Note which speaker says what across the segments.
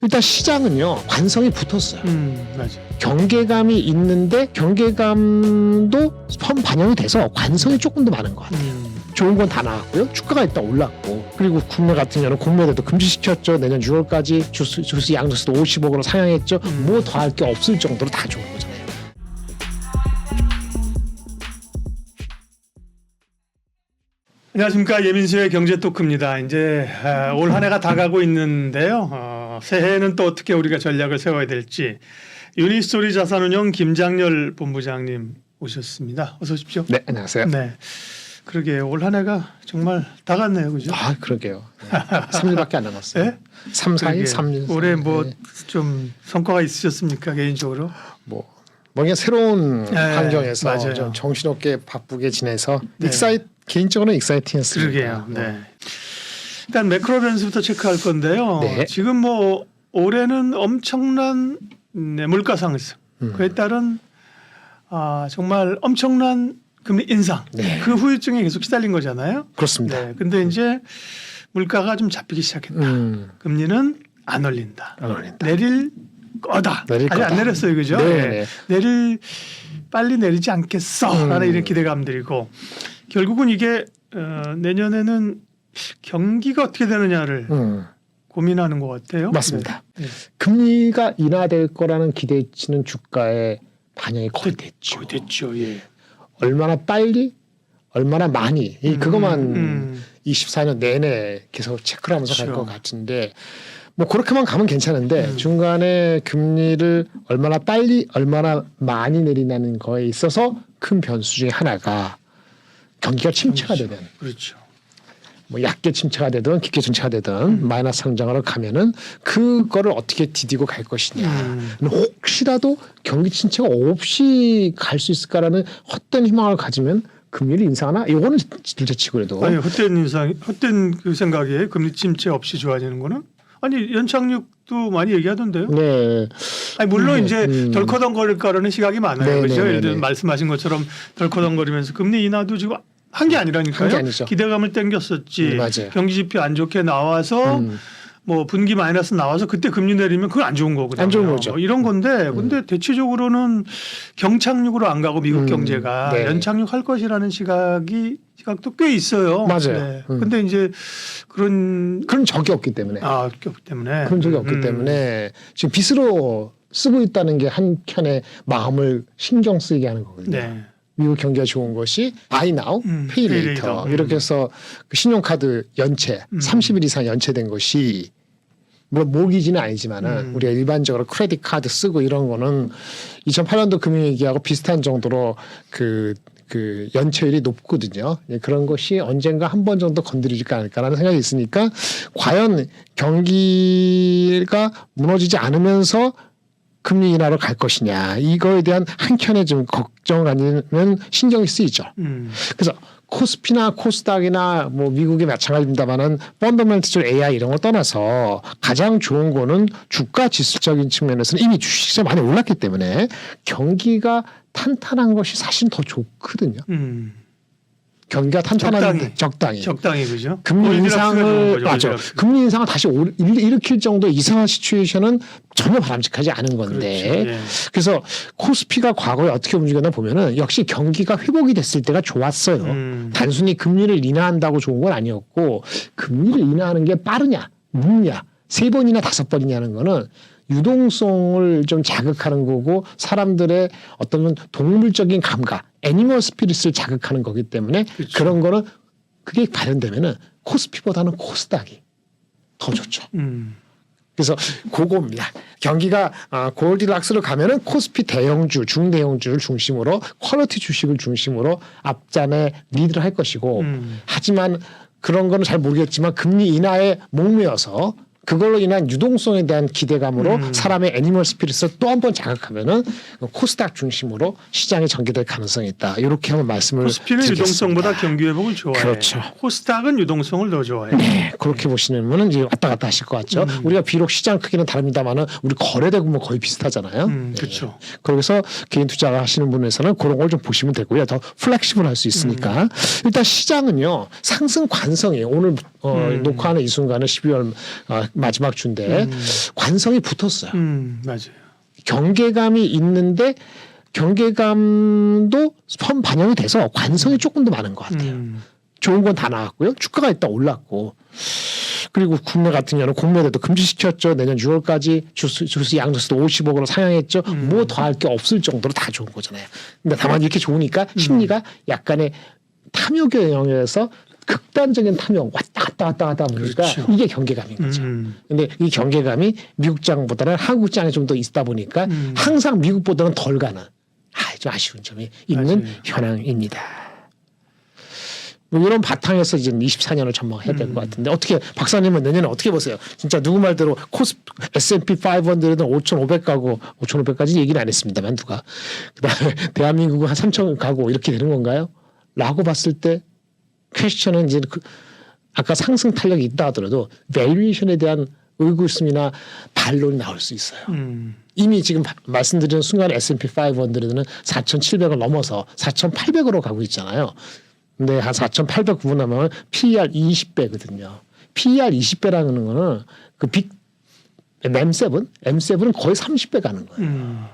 Speaker 1: 일단 시장은요 관성이 붙었어요.
Speaker 2: 맞아.
Speaker 1: 경계감이 있는데 경계감도 반영이 돼서 관성이 조금 더 많은 것 같아요. 좋은 건 다 나왔고요. 주가가 일단 올랐고 그리고 국내 같은 경우는 공매도도 금지시켰죠. 내년 6월까지 주스 양주스도 50억으로 상향했죠. 뭐 더 할 게 없을 정도로 다 좋은 거잖아요.
Speaker 2: 안녕하십니까. 예민수의 경제토크입니다. 이제 올 한 해가 다 가고 있는데요. 새해에는 또 어떻게 우리가 전략을 세워야 될지 유니스토리 자산운용 김장렬 본부장님 오셨습니다. 어서 오십시오.
Speaker 1: 네, 안녕하세요.
Speaker 2: 네. 그러게 올 한 해가 정말 다 갔네요. 그죠?
Speaker 1: 아, 그러게요. 네. 3일밖에 안 남았어요.
Speaker 2: 네?
Speaker 1: 3, 4일,
Speaker 2: 그러게.
Speaker 1: 3일.
Speaker 2: 올해 뭐
Speaker 1: 네.
Speaker 2: 좀 성과가 있으셨습니까? 개인적으로?
Speaker 1: 뭐 그냥 새로운
Speaker 2: 네,
Speaker 1: 환경에서
Speaker 2: 맞아요.
Speaker 1: 좀 정신없게 바쁘게 지내서
Speaker 2: 네.
Speaker 1: 개인적으로는 익사이팅했습니다.
Speaker 2: 그러게요. 네. 일단 매크로 변수부터 체크할 건데요.
Speaker 1: 네.
Speaker 2: 지금 뭐 올해는 엄청난 물가 상승, 그에 따른 정말 엄청난 금리 인상,
Speaker 1: 네.
Speaker 2: 그 후유증에 계속 시달린 거잖아요.
Speaker 1: 그렇습니다.
Speaker 2: 네. 근데 이제 물가가 좀 잡히기 시작했다. 금리는 안 올린다.
Speaker 1: 안 올린다.
Speaker 2: 내릴 거다.
Speaker 1: 내릴
Speaker 2: 아직
Speaker 1: 거다.
Speaker 2: 안 내렸어요, 그죠?
Speaker 1: 네.
Speaker 2: 빨리 내리지 않겠어라는 이런 기대감들이고 결국은 이게 내년에는 경기가 어떻게 되느냐를 고민하는 것 같아요.
Speaker 1: 맞습니다.
Speaker 2: 네.
Speaker 1: 금리가 인하될 거라는 기대치는 주가에 반영이 거의 됐죠.
Speaker 2: 거의 됐죠. 예.
Speaker 1: 얼마나 빨리, 얼마나 많이 그것만 24년 내내 계속 체크를 하면서 갈
Speaker 2: 그렇죠.
Speaker 1: 것 같은데 뭐 그렇게만 가면 괜찮은데 중간에 금리를 얼마나 빨리, 얼마나 많이 내리냐는 거에 있어서 큰 변수 중에 하나가 경기가 침체가 되면
Speaker 2: 그렇죠.
Speaker 1: 뭐 얕게 침체가 되든 깊게 침체가 되든 마이너스 성장으로 가면은 그거를 어떻게 디디고 갈 것이냐. 혹시라도 경기 침체가 없이 갈 수 있을까라는 헛된 희망을 가지면 금리를 인상하나? 이거는 둘째치고 그래도.
Speaker 2: 아니 헛된 그 생각에 금리 침체 없이 좋아지는 거는 아니 연착륙도 많이 얘기하던데요.
Speaker 1: 네.
Speaker 2: 아니 물론 이제 덜커덩거릴 거라는 시각이 많아요.
Speaker 1: 네,
Speaker 2: 그렇죠.
Speaker 1: 네,
Speaker 2: 예를 들어
Speaker 1: 네.
Speaker 2: 말씀하신 것처럼 덜커덩거리면서 금리 인하도 지금 한 게 아니라니까요.
Speaker 1: 한게 아니죠.
Speaker 2: 기대감을 땡겼었지.
Speaker 1: 맞아요.
Speaker 2: 경기 지표 안 좋게 나와서 뭐 분기 마이너스 나와서 그때 금리 내리면 그건 안 좋은 거거든요.
Speaker 1: 안 좋은 거죠.
Speaker 2: 뭐 이런 건데 근데 대체적으로는 경착륙으로 안 가고 미국 경제가
Speaker 1: 네.
Speaker 2: 연착륙할 것이라는 시각도 꽤 있어요.
Speaker 1: 맞아요.
Speaker 2: 네. 근데 이제 그런
Speaker 1: 적이 없기 때문에.
Speaker 2: 그렇기 때문에
Speaker 1: 그런 적이 없기 때문에 지금 빚으로 쓰고 있다는 게 한켠에 마음을 신경 쓰이게 하는 거거든요.
Speaker 2: 네.
Speaker 1: 미국 경기가 좋은 것이 buy now, pay later 이렇게 해서 그 신용카드 연체 30일 이상 연체된 것이 물론 모기지는 아니지만은 우리가 일반적으로 크레딧 카드 쓰고 이런 거는 2008년도 금융위기하고 비슷한 정도로 그 연체율이 높거든요. 그런 것이 언젠가 한 번 정도 건드리지 않을까라는 생각이 있으니까 과연 경기가 무너지지 않으면서 금리 인하로 갈 것이냐 이거에 대한 한켠에 좀 걱정 아니면 신경이 쓰이죠. 그래서 코스피나 코스닥이나 뭐 미국이 마찬가지입니다만은 펀더멘털 AI 이런 걸 떠나서 가장 좋은 거는 주가 지수적인 측면에서는 이미 주식시장 많이 올랐기 때문에 경기가 탄탄한 것이 사실 더 좋거든요. 경기가 탄탄한 적당히
Speaker 2: 그죠.
Speaker 1: 금리 인상을
Speaker 2: 맞아.
Speaker 1: 금리 인상을 다시 일으킬 정도 이상한 시츄에이션은 전혀 바람직하지 않은 건데
Speaker 2: 그렇죠. 예.
Speaker 1: 그래서 코스피가 과거에 어떻게 움직였나 보면은 역시 경기가 회복이 됐을 때가 좋았어요. 단순히 금리를 인하한다고 좋은 건 아니었고 금리를 인하하는 게 빠르냐 늦냐 3번이나 5번이냐는 거는 유동성을 좀 자극하는 거고 사람들의 어떤 동물적인 감각, 애니멀 스피릿을 자극하는 거기 때문에
Speaker 2: 그렇죠.
Speaker 1: 그런 거는 그게 발현되면은 코스피보다는 코스닥이 더 좋죠. 그래서 그겁니다. 경기가 골디락스로 가면은 코스피 대형주, 중대형주를 중심으로 퀄리티 주식을 중심으로 앞잔에 리드를 할 것이고 하지만 그런 거는 잘 모르겠지만 금리 인하에 목매어서 그걸로 인한 유동성에 대한 기대감으로 사람의 애니멀 스피릿을 또 한 번 자극하면은 코스닥 중심으로 시장이 전개될 가능성이 있다. 이렇게 한번 말씀을
Speaker 2: 코스피는
Speaker 1: 드리겠습니다.
Speaker 2: 유동성보다 경기 회복을 좋아해.
Speaker 1: 그렇죠.
Speaker 2: 코스닥은 유동성을 더 좋아해.
Speaker 1: 네, 그렇게 보시면은 이제 왔다 갔다 하실 것 같죠. 우리가 비록 시장 크기는 다릅니다만은 우리 거래대금은 거의 비슷하잖아요. 네.
Speaker 2: 그렇죠.
Speaker 1: 그래서 개인 투자를 하시는 분에서는 그런 걸 좀 보시면 되고요. 더 플렉시블 할 수 있으니까. 일단 시장은요 상승 관성이에요. 오늘 녹화하는 이 순간은 12월 마지막 주인데 관성이 붙었어요.
Speaker 2: 맞아요.
Speaker 1: 경계감이 있는데 경계감도 선 반영이 돼서 관성이 조금 더 많은 것 같아요. 좋은 건 다 나왔고요. 주가가 일단 올랐고. 그리고 국내 같은 경우는 공매도도 금지시켰죠. 내년 6월까지 주스 양주스도 50억으로 상향했죠. 뭐 더 할 게 없을 정도로 다 좋은 거잖아요. 근데 다만 이렇게 좋으니까 심리가 약간의 탐욕의 영역에서 극단적인 탐욕 왔다 갔다 보니까
Speaker 2: 그렇죠.
Speaker 1: 이게 경계감인 거죠. 근데 이 경계감이 미국장보다는 한국장에 좀 더 있다 보니까 항상 미국보다는 덜 가는 좀 아쉬운 점이 있는
Speaker 2: 맞아요.
Speaker 1: 현황입니다. 뭐 이런 바탕에서 이제 24년을 전망해야 될 것 같은데 어떻게 박사님은 내년에 어떻게 보세요? 진짜 누구 말대로 S&P 500은 5,500 가고 5,500까지 얘기는 안 했습니다만 누가 그다음에 대한민국은 한 3,000 가고 이렇게 되는 건가요? 라고 봤을 때 퀘스천은 이제 아까 상승 탄력이 있다 하더라도 밸류에이션에 대한 의구심이나 반론이 나올 수 있어요. 이미 지금 말씀드린 순간 S&P 500은 4,700을 넘어서 4,800으로 가고 있잖아요. 근데 한 4,800 구분하면 PER 20배거든요. PER 20배라는 거는 그 빅 M7은 거의 30배 가는 거예요.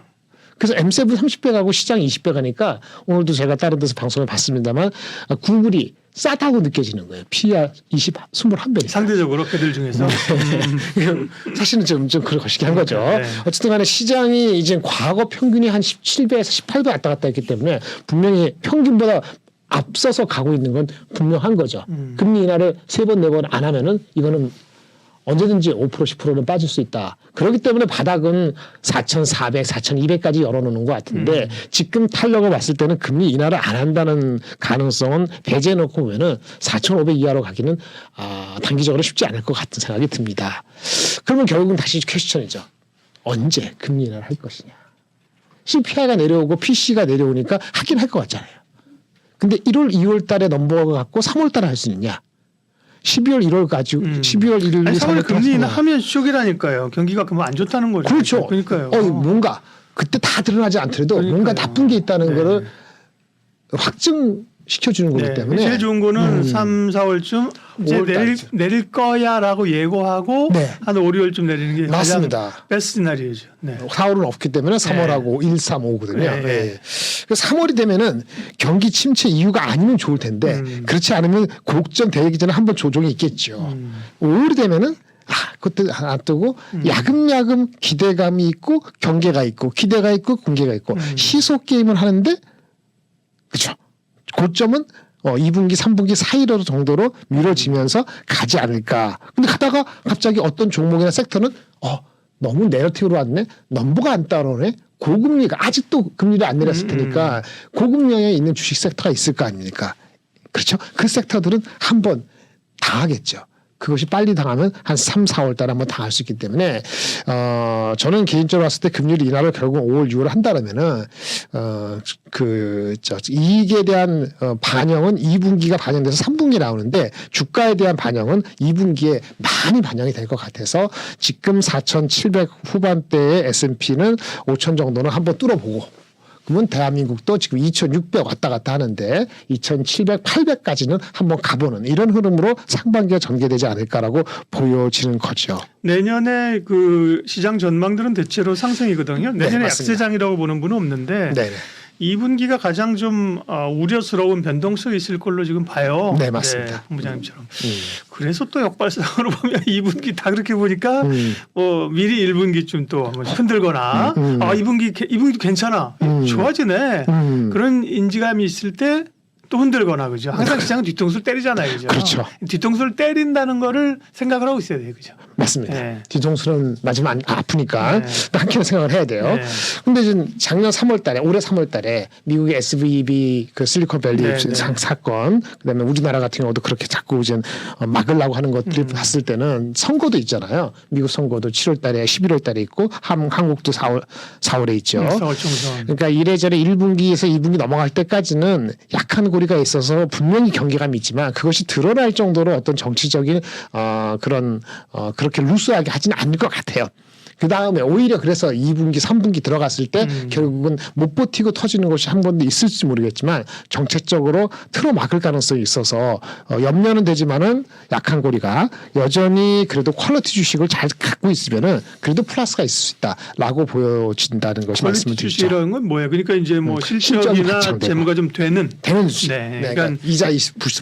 Speaker 1: 그래서 M7 30배 가고 시장 20배 가니까 오늘도 제가 다른 데서 방송을 봤습니다만 구글이 싸다고 느껴지는 거예요. PER 21배니까.
Speaker 2: 상대적으로 걔들 중에서.
Speaker 1: 사실은 좀 그러시게 한 거죠.
Speaker 2: 네.
Speaker 1: 어쨌든 간에 시장이 이제 과거 평균이 한 17배에서 18배 왔다 갔다 했기 때문에 분명히 평균보다 앞서서 가고 있는 건 분명한 거죠. 금리 인하를 3번, 4번 안 하면은 이거는 언제든지 5% 10%는 빠질 수 있다. 그렇기 때문에 바닥은 4,400, 4,200까지 열어놓는 것 같은데 지금 탄력을 봤을 때는 금리 인하를 안 한다는 가능성은 배제해 놓고 보면은 4,500 이하로 가기는 단기적으로 쉽지 않을 것 같은 생각이 듭니다. 그러면 결국은 다시 퀘스천이죠. 언제 금리 인하를 할 것이냐. CPI가 내려오고 PC가 내려오니까 하긴 할 것 같잖아요. 근데 1월, 2월 달에 넘버가 갖고 3월 달에 할 수 있냐. 12월, 1월 가지고 12월 1일,
Speaker 2: 아니, 3월
Speaker 1: 3월
Speaker 2: 금리 인하하면 쇼기라니까요. 경기가 그러면 안 좋다는 거죠.
Speaker 1: 그렇죠.
Speaker 2: 그러니까요.
Speaker 1: 뭔가 그때 다 드러나지 않더라도
Speaker 2: 그러니까요.
Speaker 1: 뭔가 나쁜 게 있다는
Speaker 2: 네.
Speaker 1: 거를 확증시켜주는 거기
Speaker 2: 네.
Speaker 1: 때문에
Speaker 2: 제일 좋은 거는 3, 4월쯤 이제
Speaker 1: 5월 달쯤.
Speaker 2: 내릴 거야라고 예고하고
Speaker 1: 네.
Speaker 2: 한 5, 6월쯤 내리는 게
Speaker 1: 맞습니다.
Speaker 2: 가장 베스트 시나리오죠. 네.
Speaker 1: 4월은 없기 때문에 3월하고 1, 3, 5거든요.
Speaker 2: 네.
Speaker 1: 네. 그래서 3월이 되면은 경기 침체 이유가 아니면 좋을 텐데 그렇지 않으면 곡전 대기 전에 한번 조정이 있겠죠. 5월이 되면은 그때 하나 뜨고 야금야금 기대감이 있고 경계가 있고 기대가 있고 공개가 있고 시속 게임을 하는데 그렇죠. 고점은 2분기, 3분기 사이로 정도로 미뤄지면서 가지 않을까. 근데 가다가 갑자기 어떤 종목이나 섹터는 너무 내러티브로 왔네. 넘버가 안 따라오네. 고금리가 아직도 금리를 안 내렸을 테니까 고금리에 있는 주식 섹터가 있을 거 아닙니까? 그렇죠. 그 섹터들은 한번 당하겠죠. 그것이 빨리 당하면 한 3, 4월 달에 한번 당할 수 있기 때문에 저는 개인적으로 봤을 때 금리를 인하를 결국 5월, 6월 한다면은 이익에 대한 반영은 2분기가 반영돼서 3분기에 나오는데 주가에 대한 반영은 2분기에 많이 반영이 될 것 같아서 지금 4,700 후반대의 S&P는 5,000 정도는 한번 뚫어보고 그러면 대한민국도 지금 2,600 왔다 갔다 하는데 2,700, 800까지는 한번 가보는 이런 흐름으로 상반기가 전개되지 않을까라고 보여지는 거죠.
Speaker 2: 내년에 그 시장 전망들은 대체로 상승이거든요. 내년에
Speaker 1: 맞습니다.
Speaker 2: 약세장이라고 보는 분은 없는데
Speaker 1: 네.
Speaker 2: 2분기가 가장 좀 우려스러운 변동성이 있을 걸로 지금 봐요.
Speaker 1: 네, 맞습니다.
Speaker 2: 본부장님처럼. 그래서 또 역발상으로 보면 2분기 다 그렇게 보니까 미리 1분기쯤 또 한번 흔들거나 2분기도 괜찮아. 좋아지네. 그런 인지감이 있을 때 또 흔들거나 그죠. 항상 시장은 뒤통수를 때리잖아요. 그죠.
Speaker 1: 그렇죠.
Speaker 2: 뒤통수를 때린다는 거를 생각을 하고 있어야 돼요. 그죠.
Speaker 1: 맞습니다.
Speaker 2: 네.
Speaker 1: 뒤통수는 맞으면 아프니까
Speaker 2: 네.
Speaker 1: 한켠에 생각을 해야 돼요.
Speaker 2: 네.
Speaker 1: 근데 지금 작년 3월 달에 올해 3월 달에 미국의 SVB 그 실리콘밸리
Speaker 2: 네,
Speaker 1: 사건 그다음에 우리나라 같은 경우도 그렇게 자꾸 이제 막으려고 하는 것들을 봤을 때는 선거도 있잖아요. 미국 선거도 7월 달에 11월 달에 있고 한국도 4월에 있죠.
Speaker 2: 4월 총선.
Speaker 1: 그러니까 이래저래 1분기에서 2분기 넘어갈 때까지는 약한 고리가 있어서 분명히 경계감이 있지만 그것이 드러날 정도로 어떤 정치적인 그렇게 루스하게 하지는 않을 것 같아요. 그 다음에 오히려 그래서 2분기, 3분기 들어갔을 때 결국은 못 버티고 터지는 것이 한 번도 있을지 모르겠지만 정책적으로 틀어막을 가능성이 있어서 염려는 되지만은 약한 고리가 여전히 그래도 퀄리티 주식을 잘 갖고 있으면은 그래도 플러스가 있을 수 있다라고 보여진다는 것이 말씀을 드리죠.
Speaker 2: 주식이라는 건 뭐예요? 그러니까 이제 뭐
Speaker 1: 실적이
Speaker 2: 실적이나
Speaker 1: 확정되고.
Speaker 2: 재무가 좀 되는
Speaker 1: 주식.
Speaker 2: 네,
Speaker 1: 네,
Speaker 2: 그러니까
Speaker 1: 이자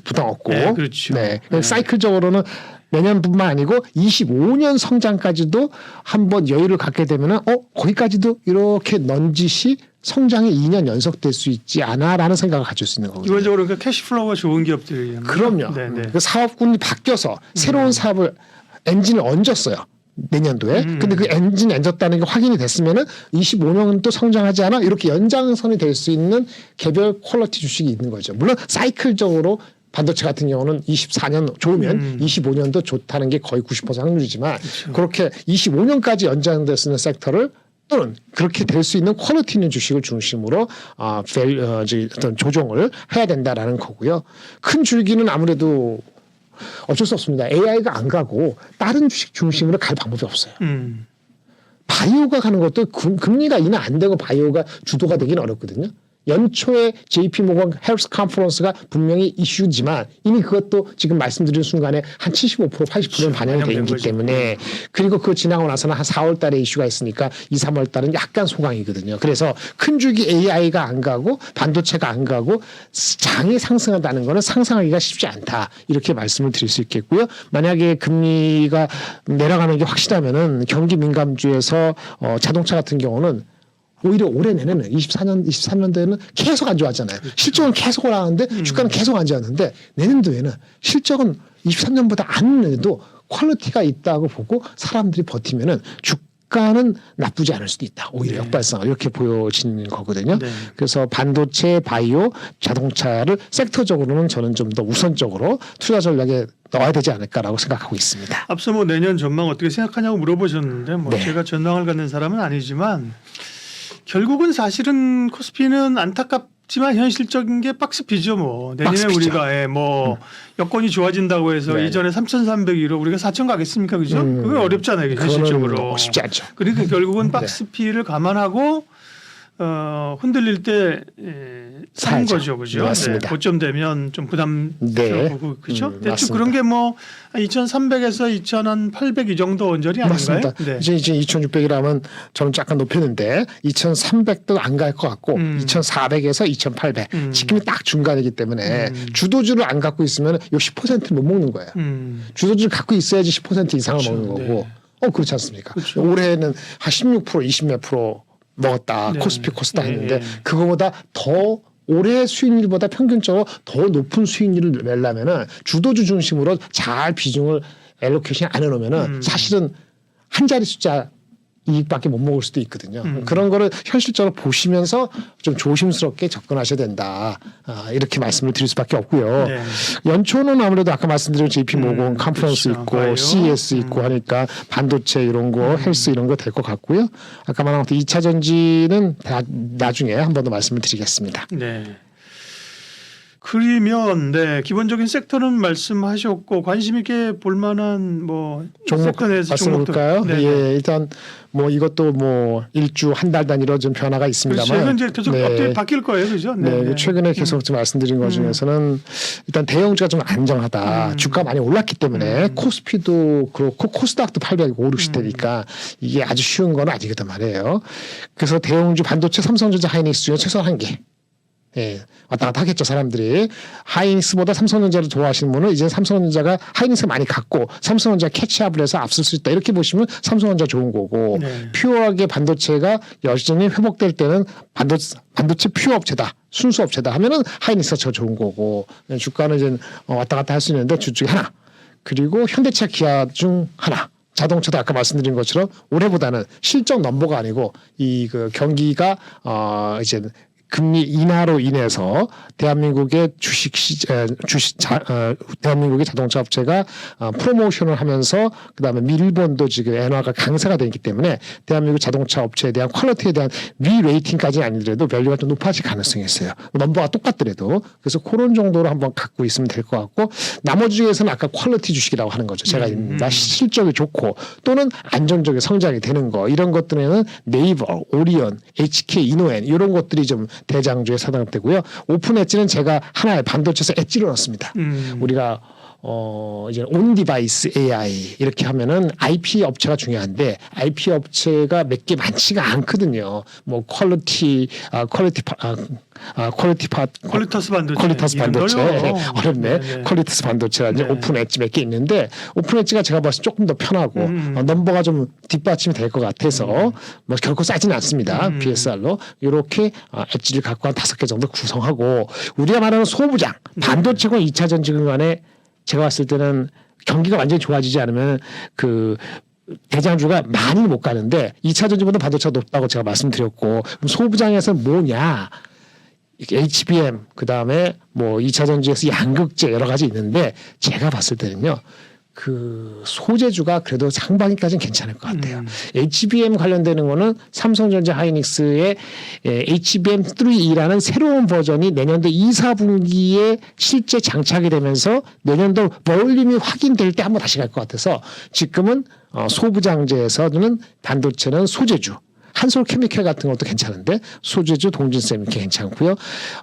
Speaker 1: 부담 없고.
Speaker 2: 네, 그렇죠.
Speaker 1: 네.
Speaker 2: 네.
Speaker 1: 사이클적으로는 내년뿐만 아니고 25년 성장까지도 한번 여유를 갖게 되면은 거기까지도 이렇게 넌지시 성장이 2년 연속될 수 있지 않아라는 생각을 가질 수 있는 거거든요.
Speaker 2: 기본적으로 그러니까 캐시플로우가 좋은 기업들이에요.
Speaker 1: 그럼요.
Speaker 2: 네, 네.
Speaker 1: 그 사업군이 바뀌어서 새로운 사업을 엔진을 얹었어요. 내년도에. 근데 그 엔진 얹었다는 게 확인이 됐으면은 25년도 성장하지 않아 이렇게 연장선이 될 수 있는 개별 퀄리티 주식이 있는 거죠. 물론 사이클적으로 반도체 같은 경우는 24년 좋으면 25년도 좋다는 게 거의 90% 확률이지만
Speaker 2: 그렇죠.
Speaker 1: 그렇게 25년까지 연장될 수 있는 섹터를 또는 그렇게 될 수 있는 퀄리티 있는 주식을 중심으로 어떤 조정을 해야 된다라는 거고요. 큰 줄기는 아무래도 어쩔 수 없습니다. AI가 안 가고 다른 주식 중심으로 갈 방법이 없어요. 바이오가 가는 것도 금리가 인하 안 되고 바이오가 주도가 되기는 어렵거든요. 연초에 JP 모건 헬스 컨퍼런스가 분명히 이슈지만 이미 그것도 지금 말씀드린 순간에 한 75% 80%는 반영이 돼 있기 때문에 그리고 그거 지나고 나서는 한 4월 달에 이슈가 있으니까 2, 3월 달은 약간 소강이거든요. 그래서 큰 줄기 AI가 안 가고 반도체가 안 가고 장이 상승한다는 거는 상상하기가 쉽지 않다. 이렇게 말씀을 드릴 수 있겠고요. 만약에 금리가 내려가는 게 확실하면은 경기 민감주에서 자동차 같은 경우는 오히려 올해 내내는 23년도에는 계속 안 좋았잖아요.
Speaker 2: 그렇죠.
Speaker 1: 실적은 계속 올라가는데 주가는 계속 안 좋았는데 내년도에는 실적은 23년보다 안 내도 퀄리티가 있다고 보고 사람들이 버티면은 주가는 나쁘지 않을 수도 있다. 오히려 역발상 이렇게 보여지는 거거든요.
Speaker 2: 네.
Speaker 1: 그래서 반도체, 바이오, 자동차를 섹터적으로는 저는 좀 더 우선적으로 투자 전략에 넣어야 되지 않을까라고 생각하고 있습니다.
Speaker 2: 앞서 뭐 내년 전망 어떻게 생각하냐고 물어보셨는데 뭐
Speaker 1: 네.
Speaker 2: 제가 전망을 갖는 사람은 아니지만 결국은 사실은 코스피는 안타깝지만 현실적인 게 박스피죠. 뭐 내년에
Speaker 1: 박스피죠.
Speaker 2: 우리가 뭐 여건이 좋아진다고 해서
Speaker 1: 네.
Speaker 2: 이전에 3,301로 우리가 4,000 가겠습니까, 그죠? 그건 어렵잖아요, 현실적으로.
Speaker 1: 그거는 쉽지 않죠.
Speaker 2: 그러니까 결국은
Speaker 1: 네.
Speaker 2: 박스피를 감안하고 흔들릴 때 사는
Speaker 1: 사야죠.
Speaker 2: 거죠, 그죠?
Speaker 1: 맞습니다.
Speaker 2: 고점 되면 좀 부담스럽고, 그죠? 대충
Speaker 1: 맞습니다.
Speaker 2: 그런 게 뭐 2,300에서 2,800 이 정도 언저리 아닌가요?
Speaker 1: 맞습니다.
Speaker 2: 네.
Speaker 1: 이제 2,600이라면 저는 약간 높였는데 2,300도 안 갈 것 같고 2,400에서 2,800 지금이 딱 중간이기 때문에 주도주를 안 갖고 있으면 이 10%를 못 먹는 거예요. 주도주를 갖고 있어야지 10% 이상을
Speaker 2: 그렇죠.
Speaker 1: 먹는 거고 그렇지 않습니까?
Speaker 2: 그렇죠.
Speaker 1: 올해는 한 16% 20몇 프로 먹었다.
Speaker 2: 네.
Speaker 1: 코스피 코스닥 했는데
Speaker 2: 네.
Speaker 1: 그거보다 더 올해 수익률보다 평균적으로 더 높은 수익률을 내려면은 주도주 중심으로 잘 비중을 엘로케이션 안 해놓으면은 사실은 한 자리 숫자 이익밖에 못 먹을 수도 있거든요. 그런 거를 현실적으로 보시면서 좀 조심스럽게 접근하셔야 된다. 이렇게 말씀을 드릴 수밖에 없고요.
Speaker 2: 네.
Speaker 1: 연초는 아무래도 아까 말씀드린 JP 모건 컨퍼런스
Speaker 2: 그렇죠.
Speaker 1: 있고
Speaker 2: 바이오.
Speaker 1: CES 있고 하니까 반도체 이런 거 헬스 이런 거 될 것 같고요. 아까 말한 것도 2차 전지는 나중에 한 번 더 말씀을 드리겠습니다.
Speaker 2: 네. 그러면 기본적인 섹터는 말씀하셨고 관심 있게 볼 만한 뭐
Speaker 1: 종목
Speaker 2: 섹터 내에서
Speaker 1: 말씀해 볼까요?
Speaker 2: 네.
Speaker 1: 예, 일단 뭐 이것도 뭐 일주 한 달 단위로 좀 변화가 있습니다만
Speaker 2: 그렇죠. 이제 계속
Speaker 1: 네.
Speaker 2: 업데이트 바뀔 거예요, 그죠?
Speaker 1: 네, 최근에 계속 좀 말씀드린 것 중에서는 일단 대형주가 좀 안정하다. 주가 많이 올랐기 때문에 코스피도 그렇고 코스닥도 800, 5, 60대니까 이게 아주 쉬운 건 아니거든 말이에요. 그래서 대형주 반도체 삼성전자 하이닉스 중에 최소한 한 개. 예, 왔다 갔다 하겠죠, 사람들이. 하이닉스보다 삼성전자를 좋아하시는 분은 이제 삼성전자가 하이닉스 많이 갖고 삼성전자 캐치업을 해서 앞설 수 있다. 이렇게 보시면 삼성전자 좋은 거고
Speaker 2: 네.
Speaker 1: 퓨어하게 반도체가 여전히 회복될 때는 반도체 퓨어 업체다. 순수 업체다 하면은 하이닉스가 더 좋은 거고 주가는 이제 왔다 갔다 할 수 있는데 주 중에 하나. 그리고 현대차 기아 중 하나. 자동차도 아까 말씀드린 것처럼 올해보다는 실적 넘버가 아니고 이 그 경기가 이제 금리 인하로 인해서 대한민국의 대한민국의 자동차 업체가 프로모션을 하면서 그다음에 일본도 지금 엔화가 강세가 되기 때문에 대한민국 자동차 업체에 대한 퀄리티에 대한 리레이팅까지는 아니더라도 밸류가 좀 높아질 가능성이 있어요. 넘버가 똑같더라도. 그래서 그런 정도로 한번 갖고 있으면 될 것 같고 나머지 중에서는 아까 퀄리티 주식이라고 하는 거죠. 제가 실적이 좋고 또는 안정적인 성장이 되는 거 이런 것들에는 네이버, 오리온, HK, 이노엔 이런 것들이 좀 대장주에 사당되고요. 오픈 엣지는 제가 하나의 반도체에서 엣지를 넣습니다. 우리가 이제 온 디바이스 AI 이렇게 하면은 IP 업체가 중요한데 IP 업체가 몇 개 많지가 않거든요. 뭐
Speaker 2: 퀄리터스 반도체.
Speaker 1: 퀄리터스 반도체 어렵네.
Speaker 2: 네네.
Speaker 1: 퀄리터스 반도체가 이제
Speaker 2: 네.
Speaker 1: 오픈 엣지 몇 개 있는데 오픈 엣지가 제가 봤을 때 조금 더 편하고 넘버가 좀 뒷받침이 될 것 같아서 뭐 결코 싸지는 않습니다. BSR로 이렇게 엣지를 갖고 한 5개 정도 구성하고 우리가 말하는 소부장 반도체과 2차 전지 간에 제가 봤을 때는 경기가 완전히 좋아지지 않으면 그 대장주가 많이 못 가는데 2차 전지보다 반도체가 높다고 제가 말씀드렸고 그럼 소부장에서는 뭐냐? HBM 그다음에 뭐 2차 전지에서 양극재 여러 가지 있는데 제가 봤을 때는요. 그 소재주가 그래도 상반기까지는 괜찮을 것 같아요. HBM 관련되는 거는 삼성전자 하이닉스의 HBM3E라는 새로운 버전이 내년도 2, 4분기에 실제 장착이 되면서 내년도 볼륨이 확인될 때 한번 다시 갈 것 같아서 지금은 소부장재에서는 반도체는 소재주 한솔 케미칼 같은 것도 괜찮은데 소재주 동진쌤 이렇게 괜찮고요.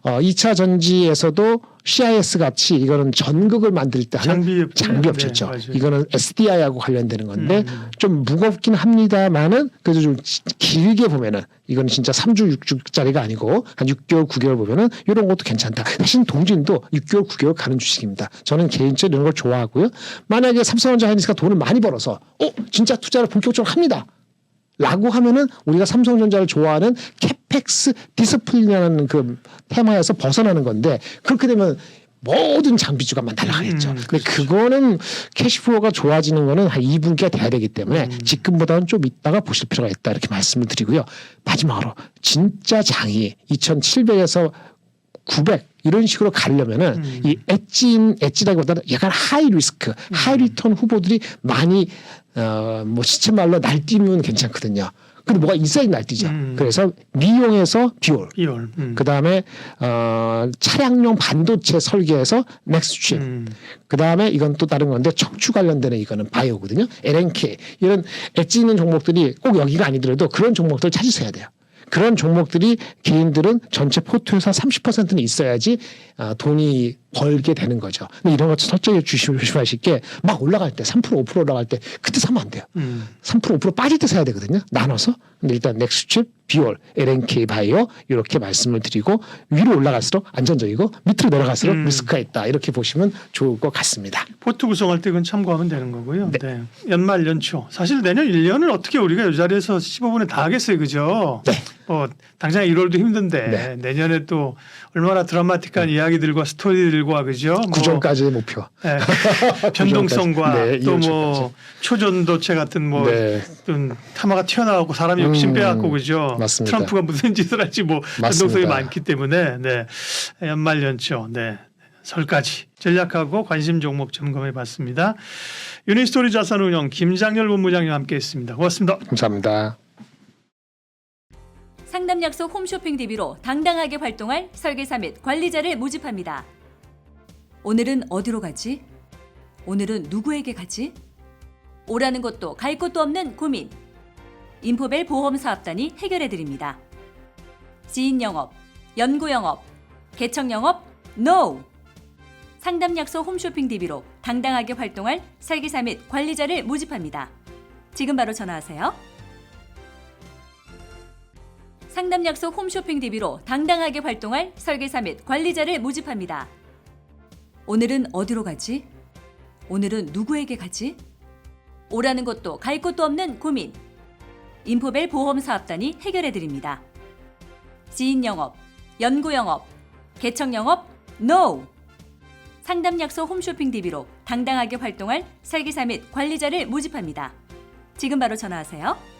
Speaker 1: 2차 전지에서도 CIS 같이 이거는 전극을 만들 때 하는 장비 업체죠.
Speaker 2: 네,
Speaker 1: 이거는 SDI하고 관련되는 건데 좀 무겁긴 합니다만은 그래도 좀 길게 보면은 이거는 진짜 3주 6주짜리가 아니고 한 6개월 9개월 보면은 이런 것도 괜찮다. 사실 동진도 6개월 9개월 가는 주식입니다. 저는 개인적으로 이런 걸 좋아하고요. 만약에 삼성전자 하이닉스가 돈을 많이 벌어서 진짜 투자를 본격적으로 합니다. 라고 하면은 우리가 삼성전자를 좋아하는 캐펙스 디스플린이라는 그 테마에서 벗어나는 건데 그렇게 되면 모든 장비주가만 날아가겠죠. 근데 그거는 캐시플로우가 좋아지는 거는 한 2분기가 돼야 되기 때문에 지금보다는 좀 있다가 보실 필요가 있다 이렇게 말씀을 드리고요. 마지막으로 진짜 장이 2,700에서 900 이런 식으로 가려면은 이 엣지라기보다는 약간 하이 리스크, 하이 리턴 후보들이 많이 뭐 시체말로 날뛰면 괜찮거든요. 근데 뭐가 있어야 날뛰죠. 그래서 미용에서 비올. 그다음에 차량용 반도체 설계에서 넥스트칩. 그다음에 이건 또 다른 건데 척추 관련되는 이거는 바이오거든요. LNK 이런 엣지 있는 종목들이 꼭 여기가 아니더라도 그런 종목들 찾으셔야 돼요. 그런 종목들이 개인들은 전체 포트에서 30%는 있어야지 돈이 벌게 되는 거죠. 근데 이런 것 철저히 조심하실 게 막 올라갈 때 3% 5% 올라갈 때 그때 사면 안 돼요. 3% 5% 빠질 때 사야 되거든요. 나눠서. 근데 일단 넥스트칩, 비올, LNK 바이오 이렇게 말씀을 드리고 위로 올라갈수록 안전적이고 밑으로 내려갈수록 리스크가 있다. 이렇게 보시면 좋을 것 같습니다.
Speaker 2: 포트 구성할 때 그건 참고하면 되는 거고요.
Speaker 1: 네.
Speaker 2: 네. 연말 연초. 사실 내년 1년을 어떻게 우리가 이 자리에서 15분에 다 하겠어요. 그죠?
Speaker 1: 네.
Speaker 2: 당장 1월도 힘든데
Speaker 1: 네.
Speaker 2: 내년에 또 얼마나 드라마틱한 이야기들과 스토리들과 그죠?
Speaker 1: 구정까지의 목표.
Speaker 2: 네. 변동성과
Speaker 1: 네,
Speaker 2: 또 뭐
Speaker 1: 이월초까지.
Speaker 2: 초전도체 같은 뭐
Speaker 1: 네.
Speaker 2: 어떤 타마가 튀어나오고 사람이 욕심 빼갖고 그죠?
Speaker 1: 맞습니다.
Speaker 2: 트럼프가 무슨 짓을 할지 뭐 변동성이 많기 때문에 네. 연말 연초 네. 설까지 전략하고 관심 종목 점검해 봤습니다. 유니스토리 자산운용 김장렬 본부장님 함께했습니다. 고맙습니다.
Speaker 1: 감사합니다.
Speaker 3: 상담 약속 홈쇼핑 DB로 당당하게 활동할 설계사 및 관리자를 모집합니다. 오늘은 어디로 가지? 오늘은 누구에게 가지? 오라는 것도 갈 곳도 없는 고민. 인포벨 보험사업단이 해결해드립니다. 지인 영업, 연구 영업, 개척 영업, NO! 상담 약속 홈쇼핑 DB로 당당하게 활동할 설계사 및 관리자를 모집합니다. 지금 바로 전화하세요. 상담 약속 홈쇼핑 DB로 당당하게 활동할 설계사 및 관리자를 모집합니다. 오늘은 어디로 가지? 오늘은 누구에게 가지? 오라는 것도 갈 곳도 없는 고민. 인포벨 보험사업단이 해결해드립니다. 지인 영업, 연구 영업, 개척 영업, NO! 상담 약속 홈쇼핑 DB로 당당하게 활동할 설계사 및 관리자를 모집합니다. 지금 바로 전화하세요.